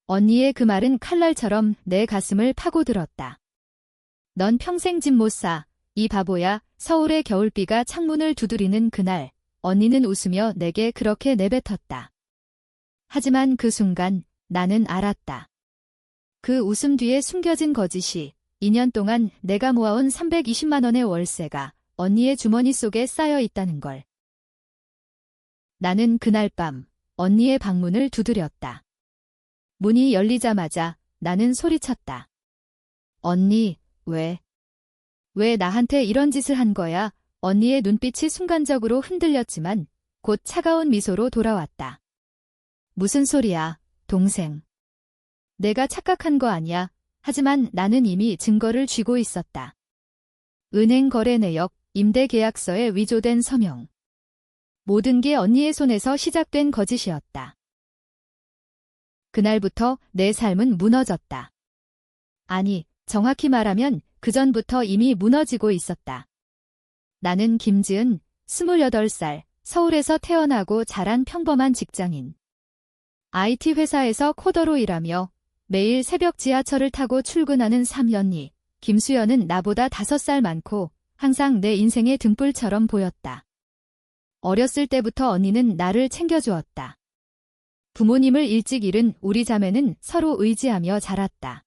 언니의 그 말은 칼날처럼 내 가슴을 파고들었다. 넌 평생 집 못 사. 이 바보야. 서울의 겨울비가 창문을 두드리는 그날, 언니는 웃으며 내게 그렇게 내뱉었다. 하지만 그 순간 나는 알았다. 그 웃음 뒤에 숨겨진 거짓이 2년 동안 내가 모아온 320만 원의 월세가 언니의 주머니 속에 쌓여 있다는 걸. 나는 그날 밤 언니의 방문을 두드렸다. 문이 열리자마자 나는 소리쳤다. 언니, 왜 나한테 이런 짓을 한 거야? 언니의 눈빛이 순간적으로 흔들렸지만 곧 차가운 미소로 돌아왔다. 무슨 소리야, 동생. 내가 착각한 거 아니야. 하지만 나는 이미 증거를 쥐고 있었다. 은행 거래 내역, 임대 계약서에 위조된 서명. 모든 게 언니의 손에서 시작된 거짓이었다. 그날부터 내 삶은 무너졌다. 아니, 정확히 말하면 그전부터 이미 무너지고 있었다. 나는 김지은, 28살, 서울에서 태어나고 자란 평범한 직장인. IT 회사에서 코더로 일하며 매일 새벽 지하철을 타고 출근하는 삼연이, 김수연은 나보다 5살 많고 항상 내 인생의 등불처럼 보였다. 어렸을 때부터 언니는 나를 챙겨주었다. 부모님을 일찍 잃은 우리 자매는 서로 의지하며 자랐다.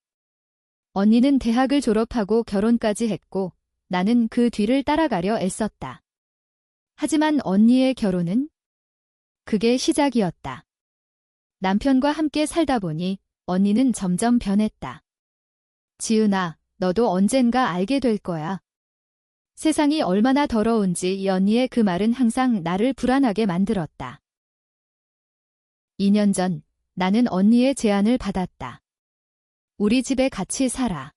언니는 대학을 졸업하고 결혼까지 했고 나는 그 뒤를 따라가려 애썼다. 하지만 언니의 결혼은? 그게 시작이었다. 남편과 함께 살다 보니 언니는 점점 변했다. 지은아, 너도 언젠가 알게 될 거야. 세상이 얼마나 더러운지 이 언니의 그 말은 항상 나를 불안하게 만들었다. 2년 전 나는 언니의 제안을 받았다. 우리 집에 같이 살아.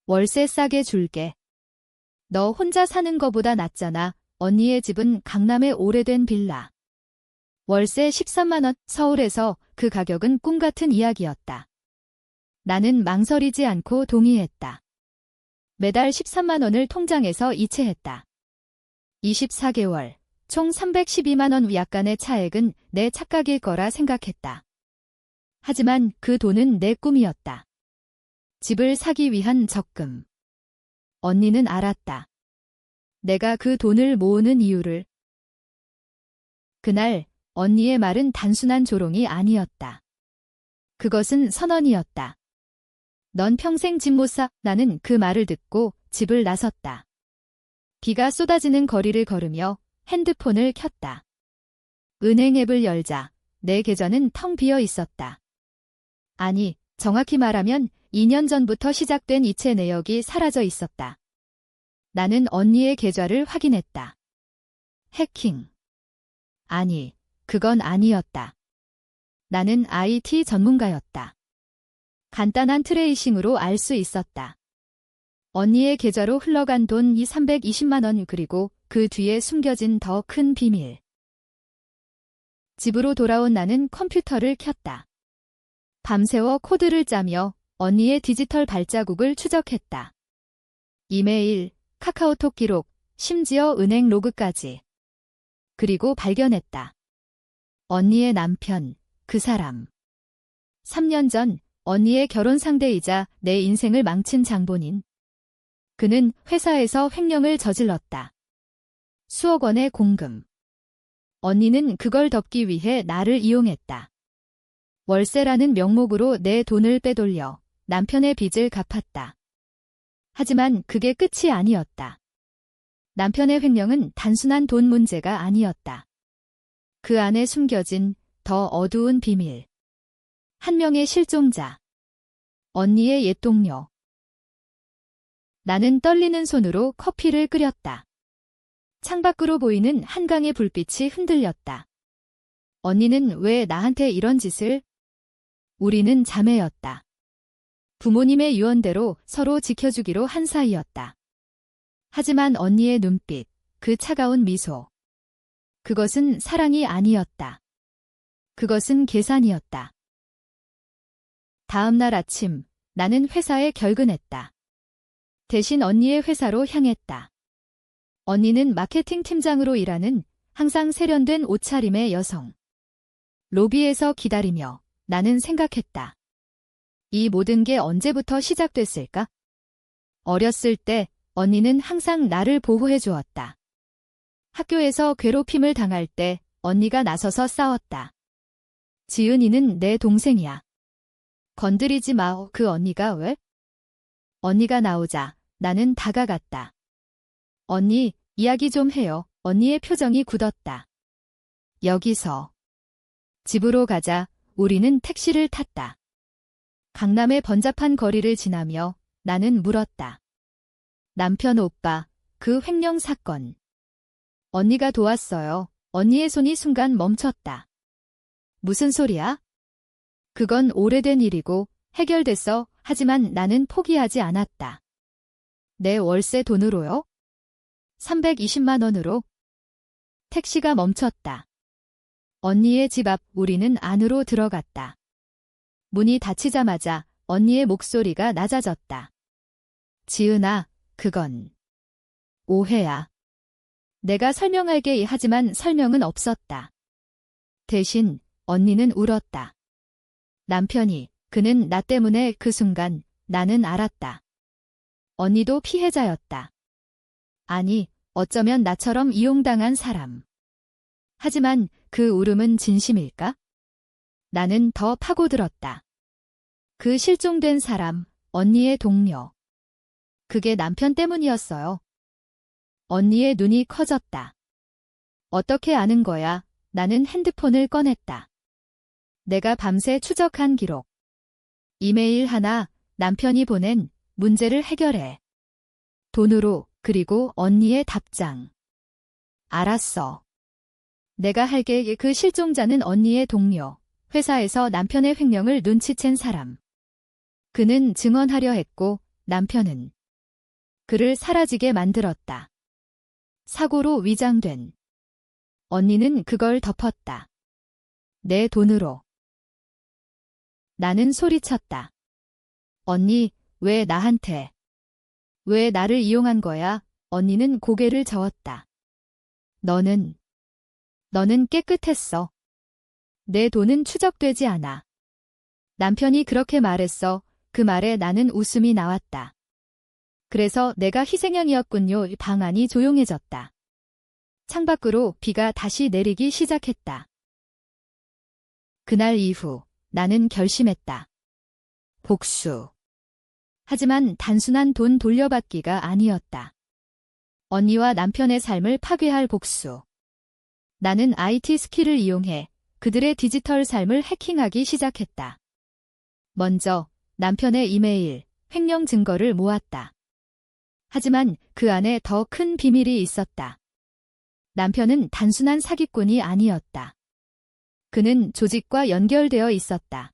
월세 싸게 줄게. 너 혼자 사는 거보다 낫잖아. 언니의 집은 강남의 오래된 빌라. 월세 13만 원, 서울에서 그 가격은 꿈 같은 이야기였다. 나는 망설이지 않고 동의했다. 매달 13만 원을 통장에서 이체했다. 24개월, 총 312만 원 약간의 차액은 내 착각일 거라 생각했다. 하지만 그 돈은 내 꿈이었다. 집을 사기 위한 적금. 언니는 알았다. 내가 그 돈을 모으는 이유를. 그날 언니의 말은 단순한 조롱이 아니었다. 그것은 선언이었다. 넌 평생 집 못 사. 나는 그 말을 듣고 집을 나섰다. 비가 쏟아지는 거리를 걸으며 핸드폰을 켰다. 은행 앱을 열자 내 계좌는 텅 비어 있었다. 아니, 정확히 말하면 2년 전부터 시작된 이체 내역이 사라져 있었다. 나는 언니의 계좌를 확인했다. 해킹. 아니, 그건 아니었다. 나는 IT 전문가였다. 간단한 트레이싱으로 알 수 있었다. 언니의 계좌로 흘러간 돈 320만 원 그리고 그 뒤에 숨겨진 더 큰 비밀. 집으로 돌아온 나는 컴퓨터를 켰다. 밤새워 코드를 짜며 언니의 디지털 발자국을 추적했다. 이메일, 카카오톡 기록, 심지어 은행 로그까지. 그리고 발견했다. 언니의 남편, 그 사람. 3년 전 언니의 결혼 상대이자 내 인생을 망친 장본인. 그는 회사에서 횡령을 저질렀다. 수억 원의 공금. 언니는 그걸 덮기 위해 나를 이용했다. 월세라는 명목으로 내 돈을 빼돌려 남편의 빚을 갚았다. 하지만 그게 끝이 아니었다. 남편의 횡령은 단순한 돈 문제가 아니었다. 그 안에 숨겨진 더 어두운 비밀. 한 명의 실종자. 언니의 옛 동료. 나는 떨리는 손으로 커피를 끓였다. 창밖으로 보이는 한강의 불빛이 흔들렸다. 언니는 왜 나한테 이런 짓을? 우리는 자매였다. 부모님의 유언대로 서로 지켜주기로 한 사이였다. 하지만 언니의 눈빛, 그 차가운 미소. 그것은 사랑이 아니었다. 그것은 계산이었다. 다음 날 아침, 나는 회사에 결근했다. 대신 언니의 회사로 향했다. 언니는 마케팅 팀장으로 일하는 항상 세련된 옷차림의 여성. 로비에서 기다리며 나는 생각했다. 이 모든 게 언제부터 시작됐을까? 어렸을 때 언니는 항상 나를 보호해 주었다. 학교에서 괴롭힘을 당할 때 언니가 나서서 싸웠다. 지은이는 내 동생이야. 건드리지 마. 그 언니가 왜? 언니가 나오자 나는 다가갔다. 언니, 이야기 좀 해요. 언니의 표정이 굳었다. 여기서. 집으로 가자 우리는 택시를 탔다. 강남의 번잡한 거리를 지나며 나는 물었다. 남편 오빠, 그 횡령 사건. 언니가 도왔어요. 언니의 손이 순간 멈췄다. 무슨 소리야? 그건 오래된 일이고 해결됐어. 하지만 나는 포기하지 않았다. 내 월세 돈으로요? 320만 원으로? 택시가 멈췄다. 언니의 집 앞 우리는 안으로 들어갔다. 문이 닫히자마자 언니의 목소리가 낮아졌다. 지은아, 그건 오해야. 내가 설명할게 하지만 설명은 없었다. 대신 언니는 울었다. 남편이, 그는 나 때문에 그 순간 나는 알았다. 언니도 피해자였다. 아니, 어쩌면 나처럼 이용당한 사람. 하지만 그 울음은 진심일까? 나는 더 파고들었다. 그 실종된 사람, 언니의 동료. 그게 남편 때문이었어요. 언니의 눈이 커졌다. 어떻게 아는 거야? 나는 핸드폰을 꺼냈다. 내가 밤새 추적한 기록. 이메일 하나, 남편이 보낸 문제를 해결해. 돈으로, 그리고 언니의 답장. 알았어. 내가 할게. 그 실종자는 언니의 동료. 회사에서 남편의 횡령을 눈치챈 사람. 그는 증언하려 했고 남편은 그를 사라지게 만들었다. 사고로 위장된. 언니는 그걸 덮었다. 내 돈으로. 나는 소리쳤다. 언니, 왜 나한테? 왜 나를 이용한 거야? 언니는 고개를 저었다. 너는 깨끗했어. 내 돈은 추적되지 않아. 남편이 그렇게 말했어. 그 말에 나는 웃음이 나왔다. 그래서 내가 희생양이었군요. 방 안이 조용해졌다. 창밖으로 비가 다시 내리기 시작했다. 그날 이후 나는 결심했다. 복수. 하지만 단순한 돈 돌려받기가 아니었다. 언니와 남편의 삶을 파괴할 복수. 나는 IT 스킬을 이용해 그들의 디지털 삶을 해킹하기 시작했다. 먼저 남편의 이메일, 횡령 증거를 모았다. 하지만 그 안에 더 큰 비밀이 있었다. 남편은 단순한 사기꾼이 아니었다. 그는 조직과 연결되어 있었다.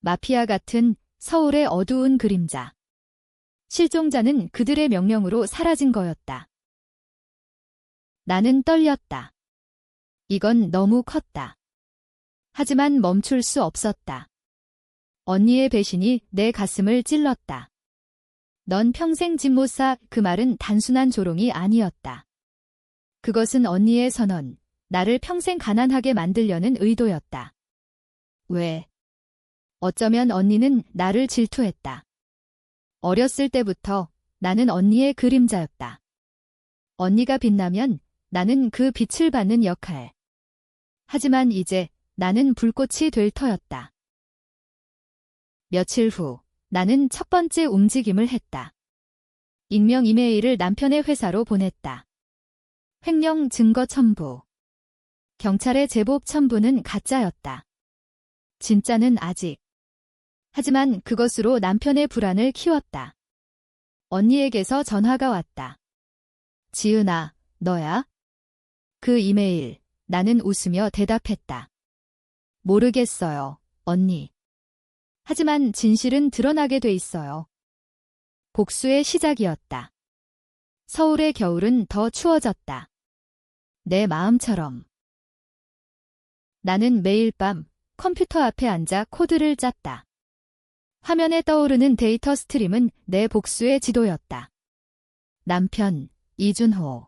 마피아 같은 서울의 어두운 그림자. 실종자는 그들의 명령으로 사라진 거였다. 나는 떨렸다. 이건 너무 컸다. 하지만 멈출 수 없었다. 언니의 배신이 내 가슴을 찔렀다. 넌 평생 집 못 사. 그 말은 단순한 조롱이 아니었다. 그것은 언니의 선언, 나를 평생 가난하게 만들려는 의도였다. 왜? 어쩌면 언니는 나를 질투했다. 어렸을 때부터 나는 언니의 그림자였다. 언니가 빛나면 나는 그 빛을 받는 역할. 하지만 이제 나는 불꽃이 될 터였다. 며칠 후 나는 첫 번째 움직임을 했다. 익명 이메일을 남편의 회사로 보냈다. 횡령 증거 첨부. 경찰의 제보 첨부는 가짜였다. 진짜는 아직. 하지만 그것으로 남편의 불안을 키웠다. 언니에게서 전화가 왔다. 지은아, 너야? 그 이메일, 나는 웃으며 대답했다. 모르겠어요, 언니. 하지만 진실은 드러나게 돼 있어요. 복수의 시작이었다. 서울의 겨울은 더 추워졌다. 내 마음처럼. 나는 매일 밤 컴퓨터 앞에 앉아 코드를 짰다. 화면에 떠오르는 데이터 스트림은 내 복수의 지도였다. 남편, 이준호.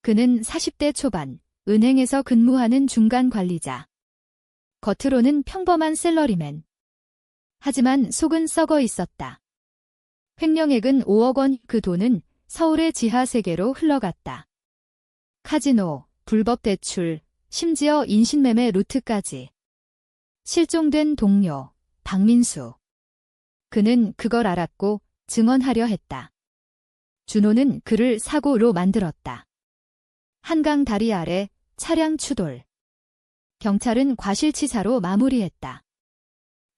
그는 40대 초반, 은행에서 근무하는 중간 관리자. 겉으로는 평범한 샐러리맨. 하지만 속은 썩어 있었다. 횡령액은 5억 원, 그 돈은 서울의 지하 세계로 흘러갔다. 카지노, 불법 대출, 심지어 인신매매 루트까지. 실종된 동료, 박민수. 그는 그걸 알았고 증언하려 했다. 준호는 그를 사고로 만들었다. 한강 다리 아래 차량 추돌. 경찰은 과실치사로 마무리했다.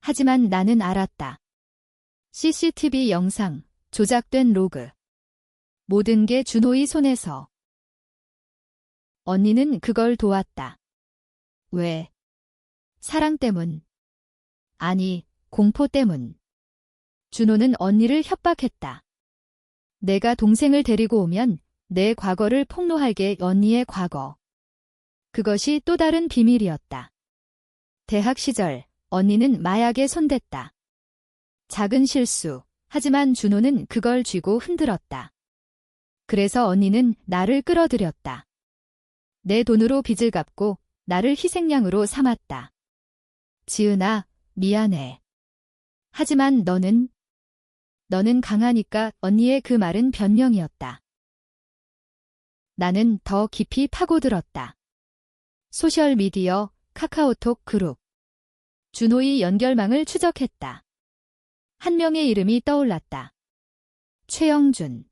하지만 나는 알았다. CCTV 영상, 조작된 로그. 모든 게 준호의 손에서. 언니는 그걸 도왔다. 왜? 사랑 때문. 아니, 공포 때문. 준호는 언니를 협박했다. 내가 동생을 데리고 오면 내 과거를 폭로할게. 언니의 과거. 그것이 또 다른 비밀이었다. 대학 시절 언니는 마약에 손댔다. 작은 실수. 하지만 준호는 그걸 쥐고 흔들었다. 그래서 언니는 나를 끌어들였다. 내 돈으로 빚을 갚고 나를 희생양으로 삼았다. 지은아, 미안해. 하지만 너는 강하니까. 언니의 그 말은 변명이었다. 나는 더 깊이 파고들었다. 소셜미디어, 카카오톡 그룹. 준호의 연결망을 추적했다. 한 명의 이름이 떠올랐다. 최영준.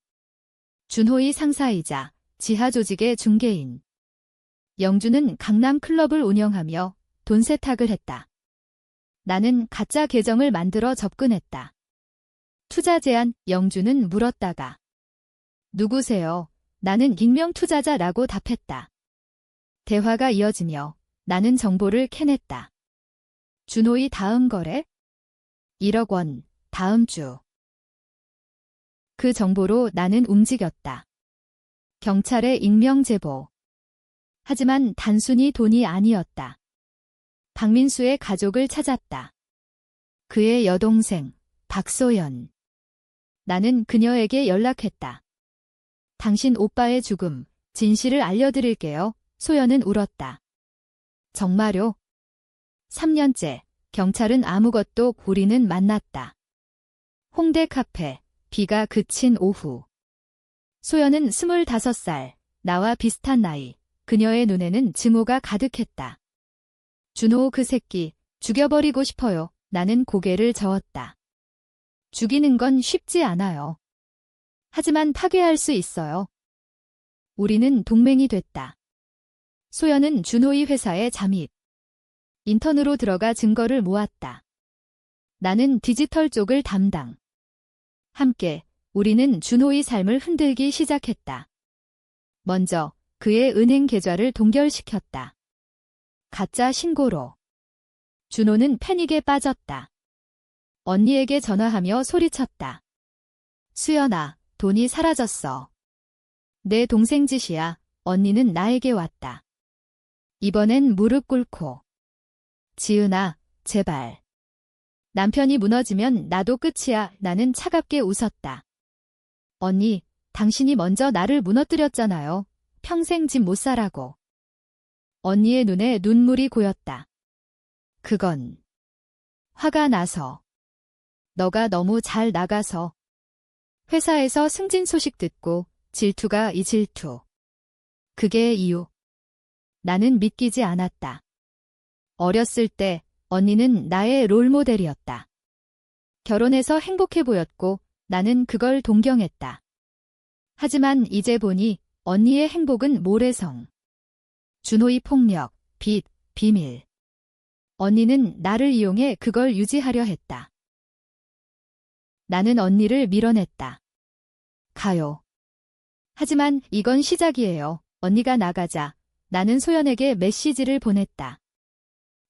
준호의 상사이자 지하 조직의 중개인. 영준은 강남 클럽을 운영하며 돈 세탁을 했다. 나는 가짜 계정을 만들어 접근했다. 투자 제안. 영준은 물었다가 누구세요? 나는 익명 투자자라고 답했다. 대화가 이어지며 나는 정보를 캐냈다. 준호의 다음 거래? 1억 원, 다음 주. 그 정보로 나는 움직였다. 경찰에 익명 제보. 하지만 단순히 돈이 아니었다. 박민수의 가족을 찾았다. 그의 여동생, 박소연. 나는 그녀에게 연락했다. 당신 오빠의 죽음, 진실을 알려드릴게요. 소연은 울었다. 정말요? 3년째, 경찰은 아무것도. 우리는 만났다. 홍대 카페, 비가 그친 오후. 소연은 25살, 나와 비슷한 나이. 그녀의 눈에는 증오가 가득했다. 준호 그 새끼, 죽여버리고 싶어요. 나는 고개를 저었다. 죽이는 건 쉽지 않아요. 하지만 파괴할 수 있어요. 우리는 동맹이 됐다. 소연은 준호의 회사에 잠입. 인턴으로 들어가 증거를 모았다. 나는 디지털 쪽을 담당. 함께 우리는 준호의 삶을 흔들기 시작했다. 먼저 그의 은행 계좌를 동결시켰다. 가짜 신고로. 준호는 패닉에 빠졌다. 언니에게 전화하며 소리쳤다. 수연아, 돈이 사라졌어. 내 동생 짓이야. 언니는 나에게 왔다. 이번엔 무릎 꿇고. 지은아, 제발. 남편이 무너지면 나도 끝이야. 나는 차갑게 웃었다. 언니, 당신이 먼저 나를 무너뜨렸잖아요. 평생 집 못 사라고. 언니의 눈에 눈물이 고였다. 그건 화가 나서. 너가 너무 잘 나가서. 회사에서 승진 소식 듣고 질투가 이 질투. 그게 이유. 나는 믿기지 않았다. 어렸을 때 언니는 나의 롤모델이었다. 결혼해서 행복해 보였고 나는 그걸 동경했다. 하지만 이제 보니 언니의 행복은 모래성. 준호의 폭력, 빚, 비밀. 언니는 나를 이용해 그걸 유지하려 했다. 나는 언니를 밀어냈다. 가요. 하지만 이건 시작이에요. 언니가 나가자 나는 소연에게 메시지를 보냈다.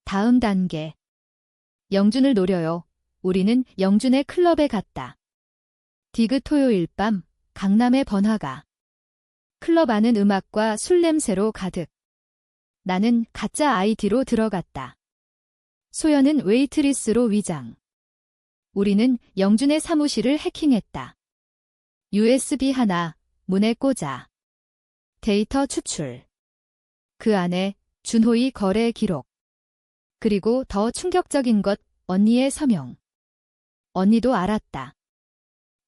다음 단계. 영준을 노려요. 우리는 영준의 클럽에 갔다. 디귿 토요일 밤 강남의 번화가. 클럽 안은 음악과 술 냄새로 가득. 나는 가짜 아이디로 들어갔다. 소연은 웨이트리스로 위장. 우리는 영준의 사무실을 해킹했다. USB 하나, 문에 꽂아. 데이터 추출. 그 안에 준호의 거래 기록. 그리고 더 충격적인 것, 언니의 서명. 언니도 알았다.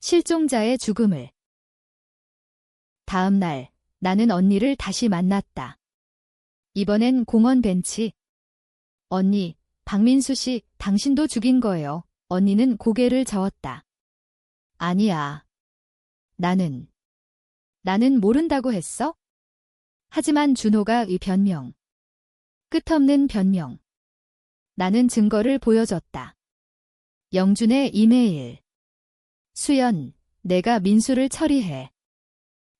실종자의 죽음을. 다음 날, 나는 언니를 다시 만났다. 이번엔 공원 벤치. 언니, 박민수 씨, 당신도 죽인 거예요. 언니는 고개를 저었다. 아니야. 나는 모른다고 했어? 하지만 준호가 이 변명. 끝없는 변명. 나는 증거를 보여줬다. 영준의 이메일. 수연, 내가 민수를 처리해.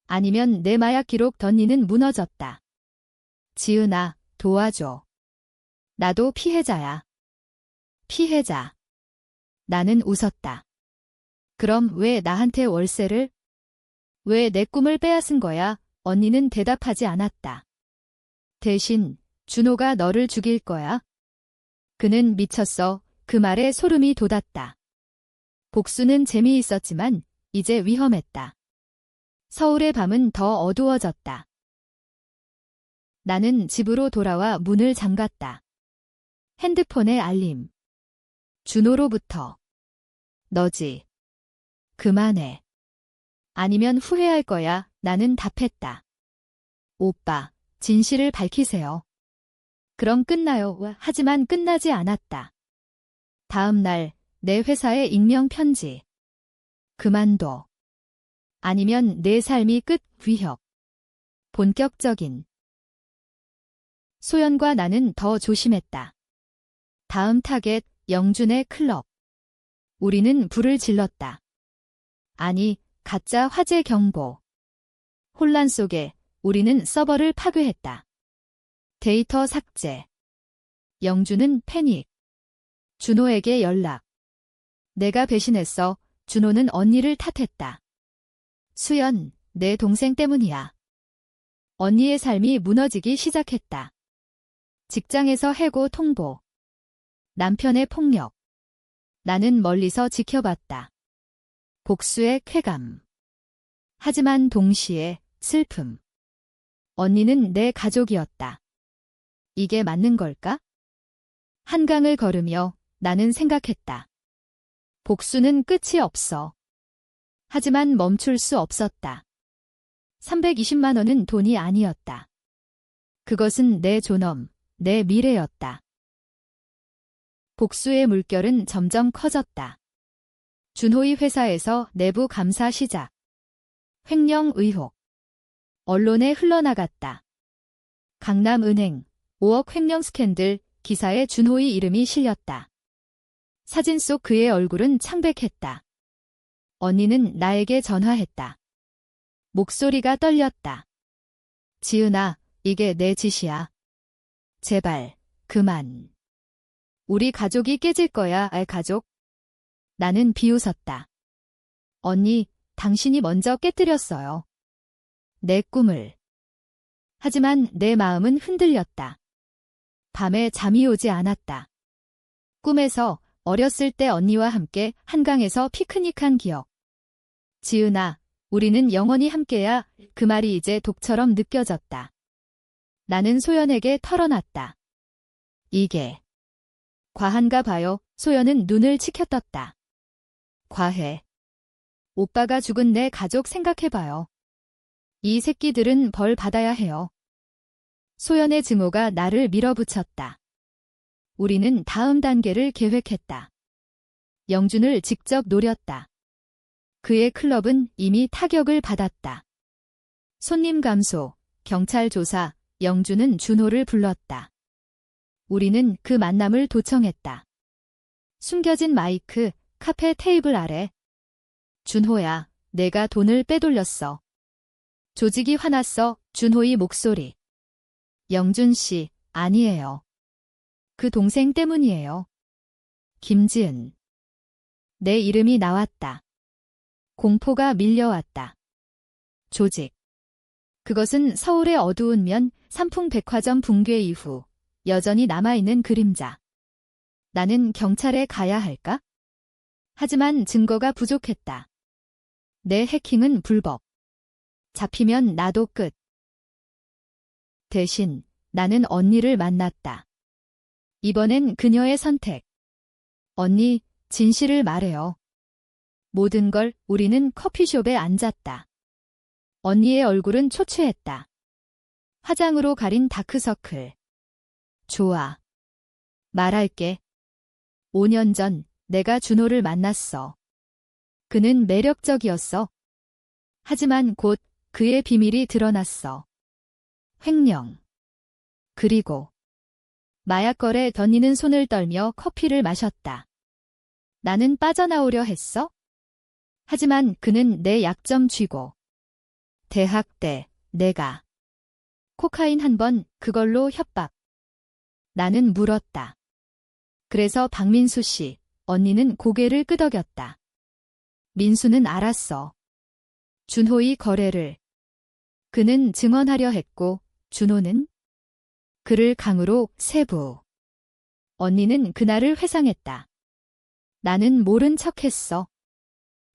아니면 내 마약 기록 던니는 무너졌다. 지은아, 도와줘. 나도 피해자야. 피해자. 나는 웃었다. 그럼 왜 나한테 월세를? 왜 내 꿈을 빼앗은 거야? 언니는 대답하지 않았다. 대신 준호가 너를 죽일 거야. 그는 미쳤어. 그 말에 소름이 돋았다. 복수는 재미있었지만 이제 위험했다. 서울의 밤은 더 어두워졌다. 나는 집으로 돌아와 문을 잠갔다. 핸드폰에 알림. 준호로부터. 너지. 그만해. 아니면 후회할 거야. 나는 답했다. 오빠, 진실을 밝히세요. 그럼 끝나요. 하지만 끝나지 않았다. 다음 날, 내 회사에 익명 편지. 그만둬. 아니면 내 삶이 끝. 위협. 본격적인. 소연과 나는 더 조심했다. 다음 타겟, 영준의 클럽. 우리는 불을 질렀다. 아니, 가짜 화재 경보. 혼란 속에 우리는 서버를 파괴했다. 데이터 삭제. 영준은 패닉. 준호에게 연락. 내가 배신했어. 준호는 언니를 탓했다. 수연, 내 동생 때문이야. 언니의 삶이 무너지기 시작했다. 직장에서 해고 통보. 남편의 폭력. 나는 멀리서 지켜봤다. 복수의 쾌감. 하지만 동시에 슬픔. 언니는 내 가족이었다. 이게 맞는 걸까? 한강을 걸으며 나는 생각했다. 복수는 끝이 없어. 하지만 멈출 수 없었다. 320만 원은 돈이 아니었다. 그것은 내 존엄, 내 미래였다. 복수의 물결은 점점 커졌다. 준호의 회사에서 내부 감사 시작. 횡령 의혹. 언론에 흘러나갔다. 강남은행 5억 횡령 스캔들 기사에 준호의 이름이 실렸다. 사진 속 그의 얼굴은 창백했다. 언니는 나에게 전화했다. 목소리가 떨렸다. 지은아, 이게 내 짓이야. 제발, 그만. 우리 가족이 깨질 거야, 알 가족. 나는 비웃었다. 언니, 당신이 먼저 깨뜨렸어요. 내 꿈을. 하지만 내 마음은 흔들렸다. 밤에 잠이 오지 않았다. 꿈에서 어렸을 때 언니와 함께 한강에서 피크닉한 기억. 지은아, 우리는 영원히 함께야. 그 말이 이제 독처럼 느껴졌다. 나는 소연에게 털어놨다. 이게 과한가 봐요. 소연은 눈을 치켜떴다. 과해. 오빠가 죽은 내 가족 생각해봐요. 이 새끼들은 벌 받아야 해요. 소연의 증오가 나를 밀어붙였다. 우리는 다음 단계를 계획했다. 영준을 직접 노렸다. 그의 클럽은 이미 타격을 받았다. 손님 감소, 경찰 조사, 영준은 준호를 불렀다. 우리는 그 만남을 도청했다. 숨겨진 마이크, 카페 테이블 아래. 준호야, 내가 돈을 빼돌렸어. 조직이 화났어. 준호의 목소리. 영준 씨, 아니에요. 그 동생 때문이에요. 김지은. 내 이름이 나왔다. 공포가 밀려왔다. 조직. 그것은 서울의 어두운 면 삼풍백화점 붕괴 이후 여전히 남아있는 그림자. 나는 경찰에 가야 할까? 하지만 증거가 부족했다. 내 해킹은 불법. 잡히면 나도 끝. 대신 나는 언니를 만났다. 이번엔 그녀의 선택. 언니, 진실을 말해요. 모든 걸 우리는 커피숍에 앉았다. 언니의 얼굴은 초췌했다. 화장으로 가린 다크서클. 좋아. 말할게. 5년 전 내가 준호를 만났어. 그는 매력적이었어. 하지만 곧 그의 비밀이 드러났어. 횡령. 그리고 마약거래. 던니는 손을 떨며 커피를 마셨다. 나는 빠져나오려 했어. 하지만 그는 내 약점 쥐고. 대학 때 내가 코카인 한 번 그걸로 협박. 나는 물었다. 그래서 박민수 씨, 언니는 고개를 끄덕였다. 민수는 알았어. 준호의 거래를. 그는 증언하려 했고 준호는 그를 강으로 세부. 언니는 그날을 회상했다. 나는 모른 척했어.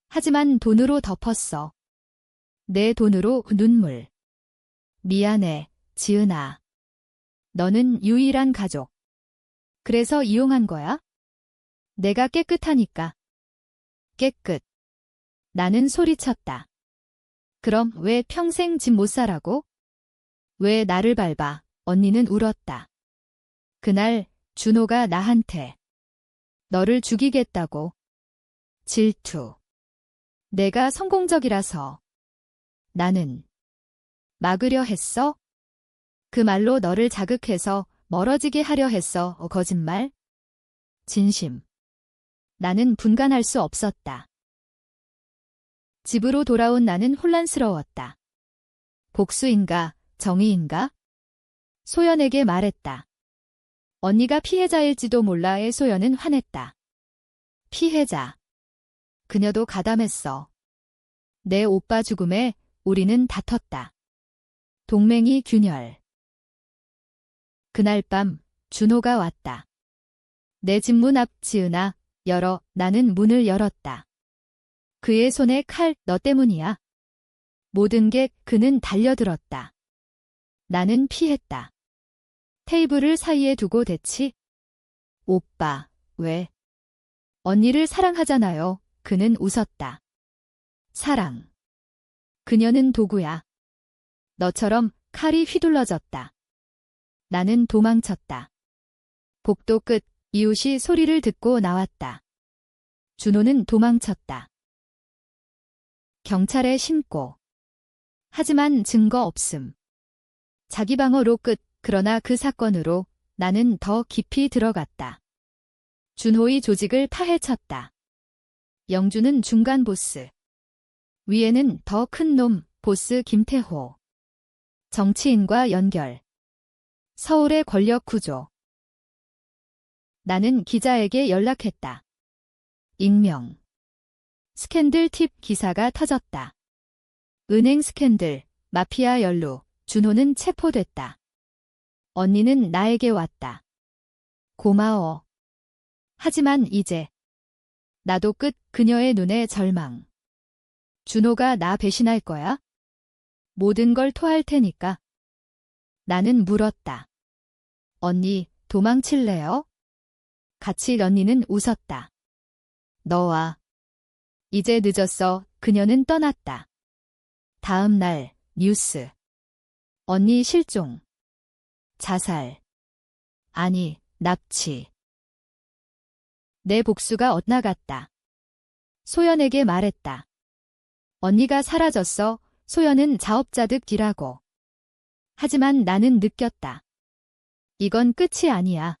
하지만 돈으로 덮었어. 내 돈으로 눈물. 미안해, 지은아. 너는 유일한 가족. 그래서 이용한 거야? 내가 깨끗하니까. 깨끗. 나는 소리쳤다. 그럼 왜 평생 집 못 사라고? 왜 나를 밟아? 언니는 울었다. 그날 준호가 나한테 너를 죽이겠다고. 질투. 내가 성공적이라서. 나는 막으려 했어? 그 말로 너를 자극해서 멀어지게 하려 했어. 거짓말? 진심. 나는 분간할 수 없었다. 집으로 돌아온 나는 혼란스러웠다. 복수인가, 정의인가? 소연에게 말했다. 언니가 피해자일지도 몰라의 소연은 화냈다. 피해자. 그녀도 가담했어. 내 오빠 죽음에 우리는 다퉜다. 동맹이 균열. 그날 밤 준호가 왔다. 내 집 문 앞. 지은아, 열어. 나는 문을 열었다. 그의 손에 칼. 너 때문이야. 모든 게. 그는 달려들었다. 나는 피했다. 테이블을 사이에 두고 대치. 오빠, 왜? 언니를 사랑하잖아요. 그는 웃었다. 사랑. 그녀는 도구야. 너처럼 칼이 휘둘러졌다. 나는 도망쳤다. 복도 끝. 이웃이 소리를 듣고 나왔다. 준호는 도망쳤다. 경찰에 신고. 하지만 증거 없음. 자기 방어로 끝. 그러나 그 사건으로 나는 더 깊이 들어갔다. 준호의 조직을 파헤쳤다. 영주는 중간 보스. 위에는 더 큰 놈, 보스 김태호. 정치인과 연결. 서울의 권력 구조. 나는 기자에게 연락했다. 익명. 스캔들 팁. 기사가 터졌다. 은행 스캔들, 마피아 연루. 준호는 체포됐다. 언니는 나에게 왔다. 고마워. 하지만 이제 나도 끝. 그녀의 눈에 절망. 준호가 나 배신할 거야? 모든 걸 토할 테니까. 나는 물었다. 언니, 도망칠래요? 같이. 언니는 웃었다. 너와. 이제 늦었어. 그녀는 떠났다. 다음 날 뉴스. 언니 실종. 자살. 아니, 납치. 내 복수가 엇나갔다. 소연에게 말했다. 언니가 사라졌어. 소연은 자업자득 일하고. 하지만 나는 느꼈다. 이건 끝이 아니야.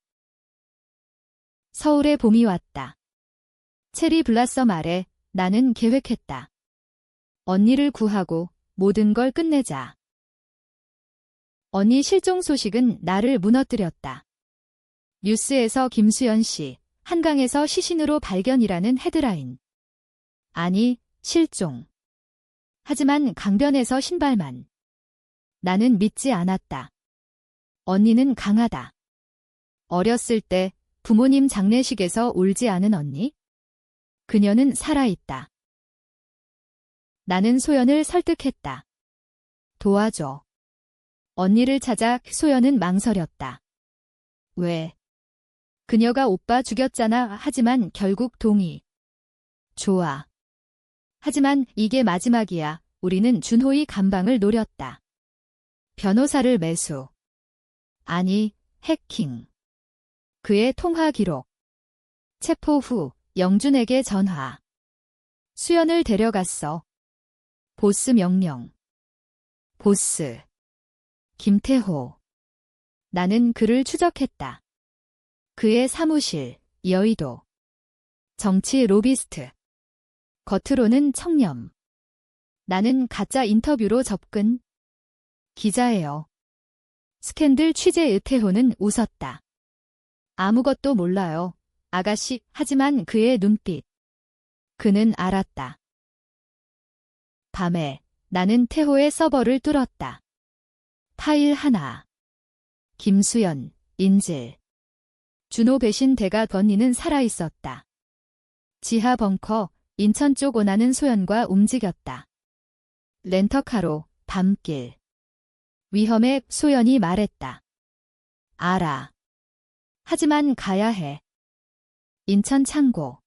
서울의 봄이 왔다. 체리 블라썸 아래 나는 계획했다. 언니를 구하고 모든 걸 끝내자. 언니 실종 소식은 나를 무너뜨렸다. 뉴스에서 김수연 씨, 한강에서 시신으로 발견이라는 헤드라인. 아니, 실종. 하지만 강변에서 신발만. 나는 믿지 않았다. 언니는 강하다. 어렸을 때 부모님 장례식에서 울지 않은 언니? 그녀는 살아있다. 나는 소연을 설득했다. 도와줘. 언니를 찾아. 소연은 망설였다. 왜? 그녀가 오빠 죽였잖아. 하지만 결국 동의. 좋아. 하지만 이게 마지막이야. 우리는 준호의 감방을 노렸다. 변호사를 매수. 아니, 해킹. 그의 통화 기록. 체포 후 영준에게 전화. 수연을 데려갔어. 보스 명령. 보스. 김태호. 나는 그를 추적했다. 그의 사무실, 여의도. 정치 로비스트. 겉으로는 청렴. 나는 가짜 인터뷰로 접근. 기자예요. 스캔들 취재. 태호는 웃었다. 아무것도 몰라요. 아가씨. 하지만 그의 눈빛. 그는 알았다. 밤에 나는 태호의 서버를 뚫었다. 파일 하나. 김수연, 인질. 준호 배신 대가 건니는 살아있었다. 지하 벙커, 인천 쪽 오나는 소연과 움직였다. 렌터카로, 밤길. 위험해. 소연이 말했다. 알아. 하지만 가야 해. 인천 창고.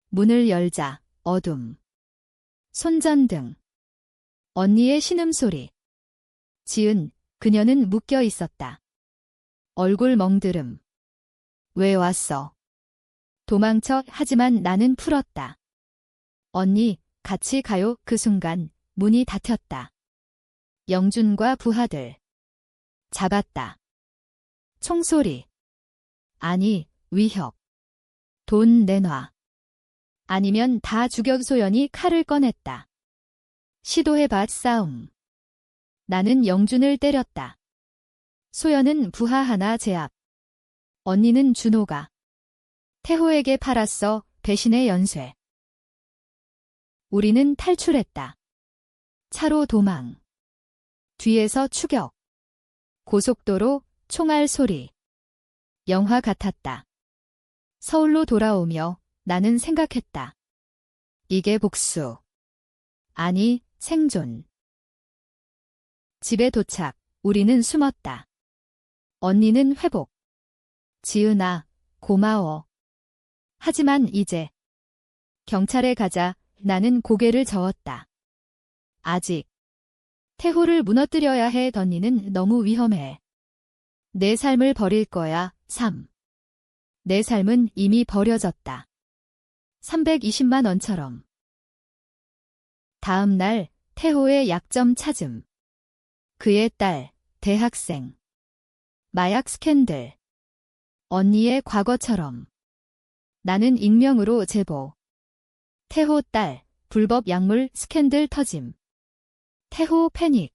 문을 열자, 어둠. 손전등. 언니의 신음소리. 지은, 그녀는 묶여 있었다. 얼굴 멍들음. 왜 왔어? 도망쳐. 하지만 나는 풀었다. 언니, 같이 가요. 그 순간 문이 닫혔다. 영준과 부하들. 잡았다. 총소리. 아니, 위협. 돈 내놔. 아니면 다 죽여. 소연이 칼을 꺼냈다. 시도해봐. 싸움. 나는 영준을 때렸다. 소연은 부하 하나 제압. 언니는 준호가. 태호에게 팔았어. 배신의 연쇄. 우리는 탈출했다. 차로 도망. 뒤에서 추격. 고속도로, 총알 소리. 영화 같았다. 서울로 돌아오며 나는 생각했다. 이게 복수. 아니, 생존. 집에 도착. 우리는 숨었다. 언니는 회복. 지은아, 고마워. 하지만 이제. 경찰에 가자. 나는 고개를 저었다. 아직. 태호를 무너뜨려야 해. 던니는 너무 위험해. 내 삶을 버릴 거야. 3. 내 삶은 이미 버려졌다. 320만 원처럼. 다음 날 태호의 약점 찾음. 그의 딸, 대학생. 마약 스캔들. 언니의 과거처럼. 나는 익명으로 제보. 태호 딸, 불법 약물 스캔들 터짐. 태호 패닉.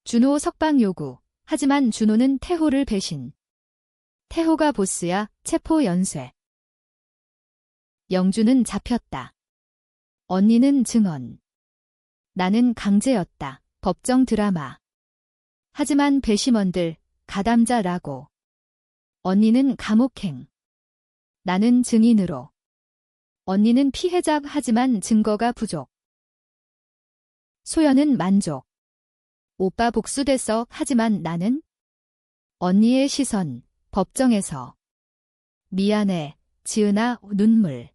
준호 석방 요구. 하지만 준호는 태호를 배신. 태호가 보스야. 체포 연쇄. 영준은 잡혔다. 언니는 증언. 나는 강제였다. 법정 드라마. 하지만 배심원들, 가담자라고. 언니는 감옥행. 나는 증인으로. 언니는 피해자. 하지만 증거가 부족. 소연은 만족. 오빠 복수됐어. 하지만 나는? 언니의 시선, 법정에서. 미안해, 지은아. 눈물.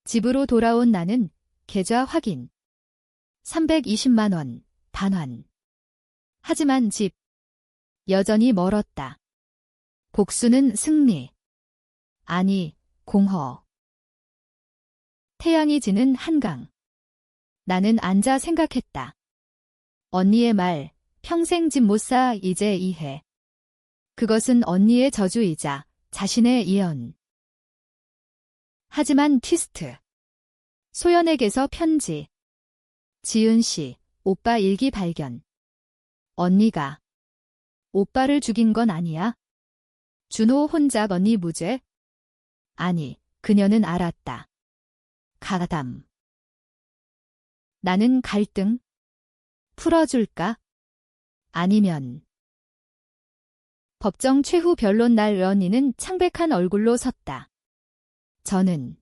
집으로 돌아온 나는 계좌 확인. 320만 원, 반환. 하지만 집. 여전히 멀었다. 복수는 승리. 아니, 공허. 태양이 지는 한강. 나는 앉아 생각했다. 언니의 말, 평생 집 못 사. 이제 이해. 그것은 언니의 저주이자 자신의 예언. 하지만 트위스트. 소연에게서 편지. 지은 씨, 오빠 일기 발견. 언니가. 오빠를 죽인 건 아니야? 준호 혼자. 언니 무죄? 아니, 그녀는 알았다. 가담. 나는 갈등. 풀어줄까? 아니면. 법정 최후 변론 날 언니는 창백한 얼굴로 섰다. 저는.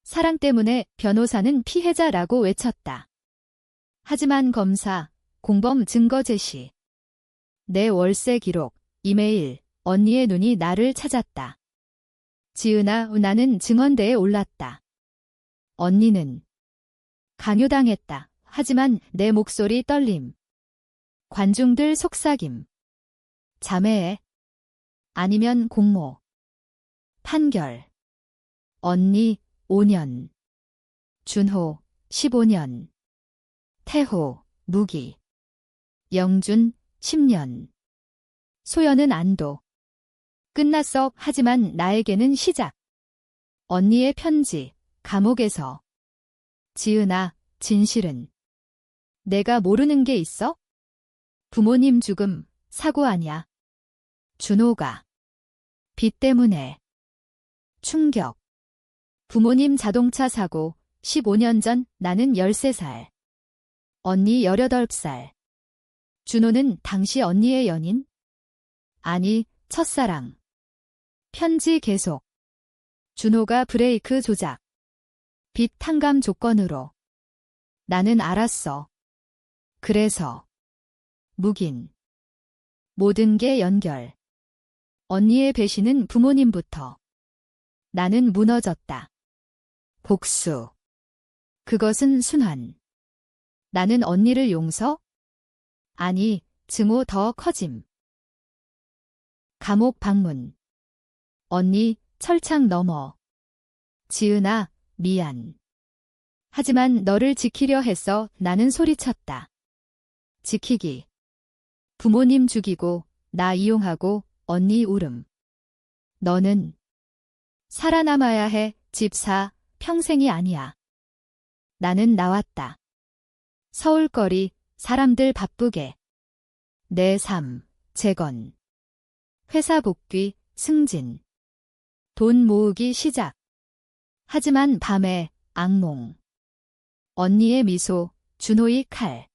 사랑 때문에. 변호사는 피해자라고 외쳤다. 하지만 검사, 공범 증거 제시. 내 월세 기록, 이메일, 언니의 눈이 나를 찾았다. 지은아, 나는 증언대에 올랐다. 언니는 강요당했다. 하지만 내 목소리 떨림. 관중들 속삭임. 자매애. 아니면 공모. 판결. 언니 5년. 준호 15년. 태호 무기. 영준 10년. 소연은 안도. 끝났어. 하지만 나에게는 시작. 언니의 편지. 감옥에서. 지은아, 진실은. 내가 모르는 게 있어? 부모님 죽음, 사고 아냐. 준호가. 빚 때문에. 충격. 부모님 자동차 사고, 15년 전 나는 13살. 언니 18살. 준호는 당시 언니의 연인? 아니, 첫사랑. 편지 계속. 준호가 브레이크 조작. 빚 탕감 조건으로. 나는 알았어. 그래서. 묵인. 모든 게 연결. 언니의 배신은 부모님부터. 나는 무너졌다. 복수. 그것은 순환. 나는 언니를 용서? 아니, 증오 더 커짐. 감옥 방문. 언니, 철창 넘어. 지은아, 미안. 하지만 너를 지키려 했어. 나는 소리쳤다. 지키기. 부모님 죽이고, 나 이용하고, 언니 울음. 너는 살아남아야 해. 집 사. 평생이 아니야. 나는 나왔다. 서울거리, 사람들 바쁘게. 내 삶, 재건. 회사 복귀, 승진. 돈 모으기 시작. 하지만 밤에, 악몽. 언니의 미소, 준호의 칼.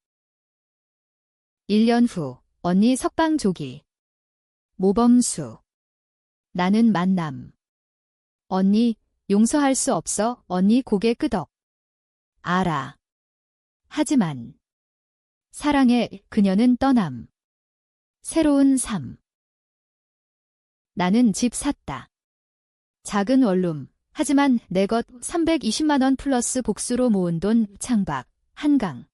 1년 후, 언니 석방 조기. 모범수. 나는 만남. 언니, 용서할 수 없어. 언니 고개 끄덕. 알아. 하지만. 사랑해, 그녀는 떠남. 새로운 삶. 나는 집 샀다. 작은 원룸. 하지만 내 것 320만 원 플러스 복수로 모은 돈 창박, 한강.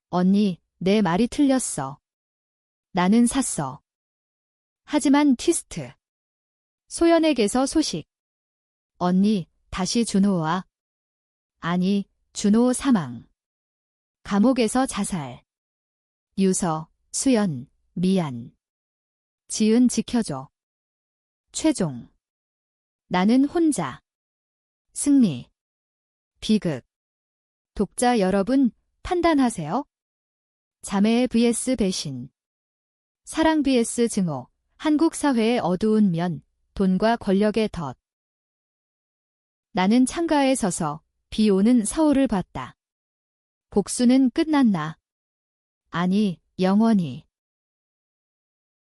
언니, 내 말이 틀렸어. 나는 샀어. 하지만 트위스트. 소연에게서 소식. 언니, 다시 준호와. 아니, 준호 사망. 감옥에서 자살. 유서, 수연, 미안. 지은 지켜줘. 최종. 나는 혼자. 승리. 비극. 독자 여러분, 판단하세요. 자매의 vs 배신. 사랑 vs 증오. 한국 사회의 어두운 면, 돈과 권력의 덫. 나는 창가에 서서 비 오는 서울을 봤다. 복수는 끝났나? 아니, 영원히.